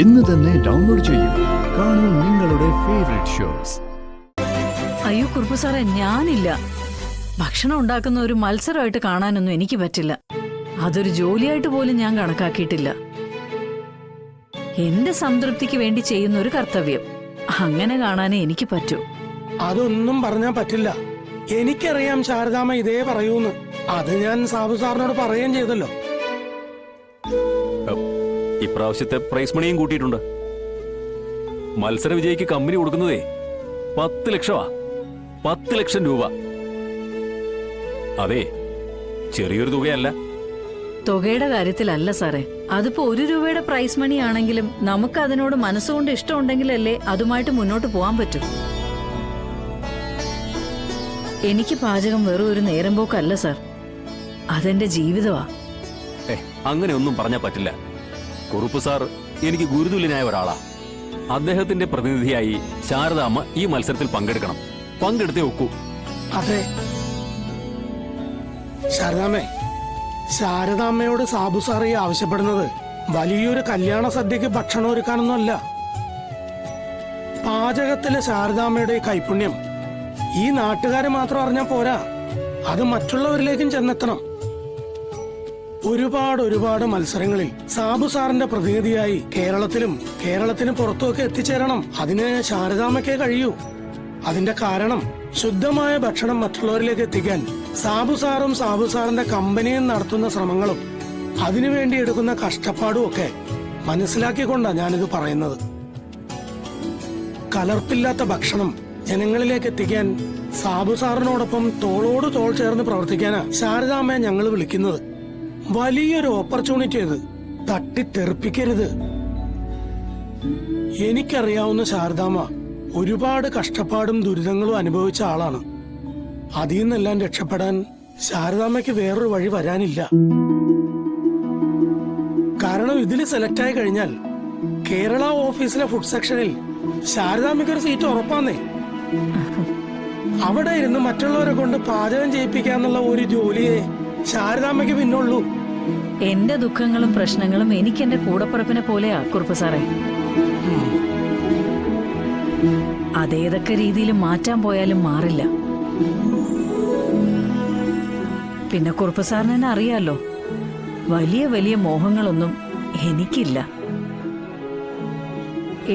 ഇന്ന് തന്നെ ഡൗൺലോഡ് ചെയ്യൂ. കാണൂ നിങ്ങളുടെ ഫേവറേറ്റ് ഷോസ്. അയ്യോ കുറുപ്പ് സാറേ, ഞാനില്ല. ഭക്ഷണം ഉണ്ടാക്കുന്ന ഒരു മത്സരമായിട്ട് കാണാനൊന്നും എനിക്ക് പറ്റില്ല. അതൊരു ജോലിയായിട്ട് പോലും ഞാൻ കണക്കാക്കിയിട്ടില്ല. എന്റെ സംതൃപ്തിക്ക് വേണ്ടി ചെയ്യുന്ന ഒരു കർത്തവ്യം, അങ്ങനെ കാണാനേ എനിക്ക് പറ്റൂ. അതൊന്നും പറഞ്ഞാൽ പറ്റില്ല. എനിക്കറിയാം ശാരദാമ്മ ഇതേ പറയൂന്ന്. അത് ഞാൻ സാബു സാറിനോട് പറയുകയും ചെയ്തല്ലോ. ഇപ്രാവശ്യത്തെ പ്രൈസ് മണിയും കൂട്ടിയിട്ടുണ്ട്. മത്സര വിജയിക്ക് കമ്പനി കൊടുക്കുന്നതേ 10 ലക്ഷമാ. 10 ലക്ഷം രൂപ. അതെ, ചെറിയൊരു തുകയല്ല. തുകയുടെ കാര്യത്തിലല്ല സാറേ, അതിപ്പോ 1 രൂപയുടെ പ്രൈസ് മണി ആണെങ്കിലും നമുക്ക് അതിനോട് മനസ്സുകൊണ്ട് ഇഷ്ടമുണ്ടെങ്കിലല്ലേ അതുമായിട്ട് മുന്നോട്ട് പോകാൻ പറ്റൂ. എനിക്ക് പാചകം വെറും ഒരു നേരം പോക്കല്ല സാർ, അതെന്റെ ജീവിതമാ. അങ്ങനെ ഒന്നും പറഞ്ഞാൽ പറ്റില്ല. കുറുപ്പ് സാർ എനിക്ക് ഗുരുതുല്യനായ ഒരാളാ. അദ്ദേഹത്തിന്റെ പ്രതിനിധിയായി ശാരദാമ്മ ഈ മത്സരത്തിൽ പങ്കെടുക്കണം. പങ്കെടുത്തേ ഒക്കൂ. അതെ ശാരദാമ്മേ, ശാരദാമ്മയോട് സാബു സാർ ആവശ്യപ്പെടുന്നത് വലിയൊരു കല്യാണ സദ്യക്ക് ഭക്ഷണം ഒരുക്കാനൊന്നുമല്ല. പാചകത്തിലെ ശാരദാമ്മയുടെ കൈപുണ്യം ഈ നാട്ടുകാരെ മാത്രം അറിഞ്ഞാൽ പോരാ, അത് മറ്റുള്ളവരിലേക്കും ചെന്നെത്തണം. ഒരുപാട് മത്സരങ്ങളിൽ സാബു സാറിന്റെ പ്രതിനിധിയായി കേരളത്തിന് പുറത്തുമൊക്കെ എത്തിച്ചേരണം. അതിന് ശാരദാമ്മയ്ക്കേ കഴിയൂ. അതിന്റെ കാരണം ശുദ്ധമായ ഭക്ഷണം മറ്റുള്ളവരിലേക്ക് എത്തിക്കാൻ സാബു സാറിന്റെ കമ്പനിയും നടത്തുന്ന ശ്രമങ്ങളും അതിനുവേണ്ടി എടുക്കുന്ന കഷ്ടപ്പാടും ഒക്കെ മനസ്സിലാക്കിക്കൊണ്ടാ ഞാനിത് പറയുന്നത്. കലർപ്പില്ലാത്ത ഭക്ഷണം ജനങ്ങളിലേക്ക് എത്തിക്കാൻ സാബു സാറിനോടൊപ്പം തോളോട് തോൾ ചേർന്ന് പ്രവർത്തിക്കാനാ ശാരദാമ്മയെ ഞങ്ങൾ വിളിക്കുന്നത്. വലിയൊരു ഓപ്പർച്യൂണിറ്റി അത്, തട്ടിത്തെറിപ്പിക്കരുത്. എനിക്കറിയാവുന്ന ശാരദാമ്മ ഒരുപാട് കഷ്ടപ്പാടും ദുരിതങ്ങളും അനുഭവിച്ച ആളാണ്. അതിൽ നിന്നെല്ലാം രക്ഷപ്പെടാൻ ശാരദാമ്മയ്ക്ക് വേറൊരു വഴി വരാനില്ല. കാരണം ഇതിൽ സെലക്ട് ആയി കഴിഞ്ഞാൽ കേരള ഓഫീസിലെ ഫുഡ് സെക്ഷനിൽ ശാരദാമ്മയ്ക്ക് ഒരു സീറ്റ് ഉറപ്പാന്നേ. അവിടെ ഇരുന്ന് മറ്റുള്ളവരെ കൊണ്ട് പാചകം ചെയ്യിപ്പിക്കാന്നുള്ള ഒരു ജോലിയെ ശാരദാമ്മയ്ക്ക് പിന്നുള്ളൂ. എന്റെ ദുഃഖങ്ങളും പ്രശ്നങ്ങളും എനിക്ക് എന്റെ കൂടപ്പുറപ്പിനെ പോലെയാ കുറുപ്പ് സാറേ. അതേതൊക്കെ രീതിയിൽ മാറ്റാൻ പോയാലും മാറില്ല. പിന്നെ കുറുപ്പ് സാറിന് തന്നെ അറിയാലോ, വലിയ മോഹങ്ങളൊന്നും എനിക്കില്ല.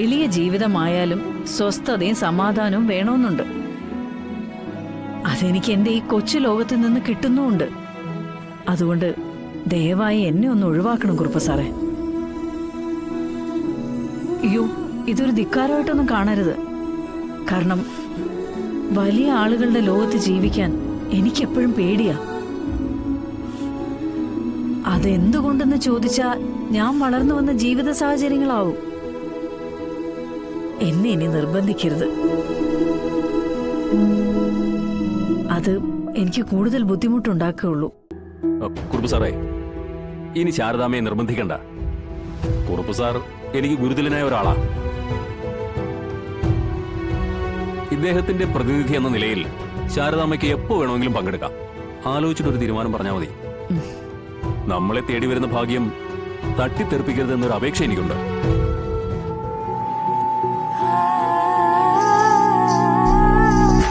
എളിയ ജീവിതമായാലും സ്വസ്ഥതയും സമാധാനവും വേണമെന്നുണ്ട്. അതെനിക്ക് എന്റെ ഈ കൊച്ചു ലോകത്ത് നിന്ന് കിട്ടുന്നുമുണ്ട്. അതുകൊണ്ട് ദയവായി എന്നെ ഒന്ന് ഒഴിവാക്കണം കുറുപ്പ് സാറേ. അയ്യോ, ഇതൊരു ധിക്കാരമായിട്ടൊന്നും കാണരുത്. കാരണം വലിയ ആളുകളുടെ ലോകത്ത് ജീവിക്കാൻ എനിക്കെപ്പോഴും പേടിയാ. അതെന്തുകൊണ്ടെന്ന് ചോദിച്ചാ ഞാൻ വളർന്നു വന്ന ജീവിത സാഹചര്യങ്ങളാവും. എന്നെ ഇനി നിർബന്ധിക്കരുത്. അത് എനിക്ക് കൂടുതൽ ബുദ്ധിമുട്ടുണ്ടാക്കുകയുള്ളൂ. കുറുപ്പ് സാറേ, ഇനി ശാരദാമ്മയെ നിർബന്ധിക്കണ്ട. കുറുപ്പ് സാർ എനിക്ക് ഗുരുതുല്യനായ ഒരാളാ. ഇദ്ദേഹത്തിന്റെ പ്രതിനിധി എന്ന നിലയിൽ ശാരദാമ്മയ്ക്ക് എപ്പോ വേണമെങ്കിലും പങ്കെടുക്കാം. ആലോചിച്ചിട്ടൊരു തീരുമാനം പറഞ്ഞാൽ മതി. നമ്മളെ തേടി വരുന്ന ഭാഗ്യം തട്ടിത്തെറിപ്പിക്കരുതെന്നൊരു അപേക്ഷ എനിക്കുണ്ട്.